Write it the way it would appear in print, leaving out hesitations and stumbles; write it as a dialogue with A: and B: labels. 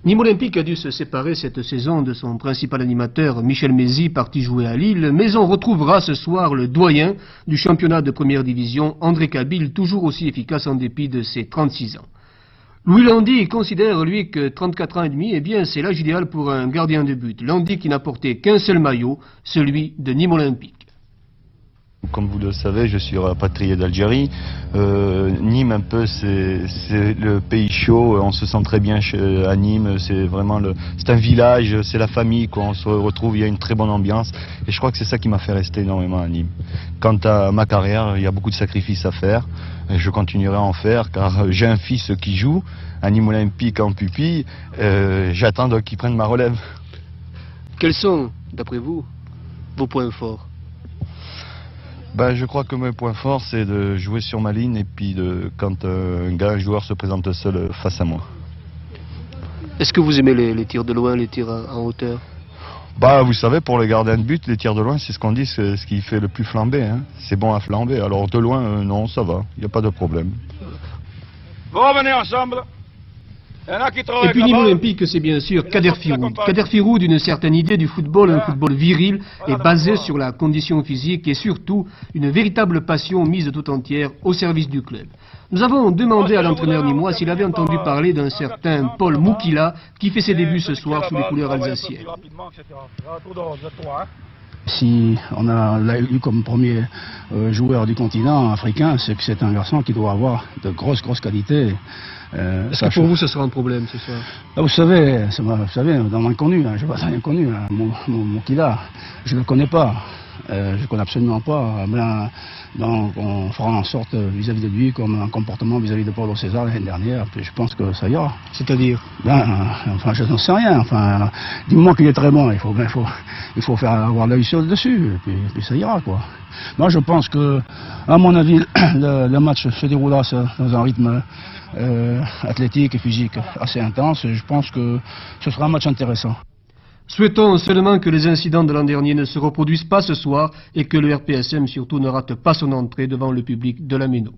A: Nîmes Olympique a dû se séparer cette saison de son principal animateur Michel Mézy, parti jouer à Lille, mais on retrouvera ce soir le doyen du championnat de première division, André Cabil, toujours aussi efficace en dépit de ses 36 ans. Louis Landy considère, lui, que 34 ans et demi, eh bien, c'est l'âge idéal pour un gardien de but. Landy qui n'a porté qu'un seul maillot, celui de Nîmes Olympique.
B: Comme vous le savez, je suis rapatrié d'Algérie. Nîmes, un peu, c'est le pays chaud. On se sent très bien à Nîmes. C'est vraiment c'est un village, c'est la famille, quoi. On se retrouve, il y a une très bonne ambiance. Et je crois que c'est ça qui m'a fait rester énormément à Nîmes. Quant à ma carrière, il y a beaucoup de sacrifices à faire. Et je continuerai à en faire, car j'ai un fils qui joue à Nîmes Olympique en pupille. J'attends qu'il prenne ma relève.
A: Quels sont, d'après vous, vos points forts?
B: Je crois que mon point fort, c'est de jouer sur ma ligne et puis quand un joueur se présente seul face à moi.
A: Est-ce que vous aimez les tirs de loin, les tirs en hauteur?
B: Vous savez, pour les gardiens de but, les tirs de loin, c'est ce qu'on dit, c'est ce qui fait le plus flamber. Hein. C'est bon à flamber. Alors de loin, non, ça va, il n'y a pas de problème.
C: Bon, venez ensemble.
A: Et puis Nîmes Olympique, c'est bien sûr Kader Firoud. Kader Firoud, une certaine idée du football, un football viril, est basé sur la condition physique et surtout une véritable passion mise tout entière au service du club. Nous avons demandé à l'entraîneur nîmois s'il avait entendu parler d'un certain Paul Moukila qui fait ses débuts ce soir sous les couleurs alsaciennes.
D: Si on l'a eu comme premier joueur du continent africain, c'est que c'est un garçon qui doit avoir de grosses qualités.
A: Est-ce que pour vous ce sera un problème ce soir?
D: Vous savez, dans l'inconnu, je ne sais pas l'inconnu, Moukila, je ne le connais pas. Je ne connais absolument pas. Donc on fera en sorte vis-à-vis de lui comme un comportement vis-à-vis de Paulo César l'année dernière. Puis je pense que ça ira.
A: C'est-à-dire?
D: Je n'en sais rien. Du moment qu'il est très bon, il faut faire avoir l'œil sur le dessus. Et puis ça ira, quoi. Moi je pense que, à mon avis, le match se déroulera dans un rythme athlétique et physique assez intense. Et je pense que ce sera un match intéressant.
A: Souhaitons seulement que les incidents de l'an dernier ne se reproduisent pas ce soir et que le RPSM surtout ne rate pas son entrée devant le public de la Méno.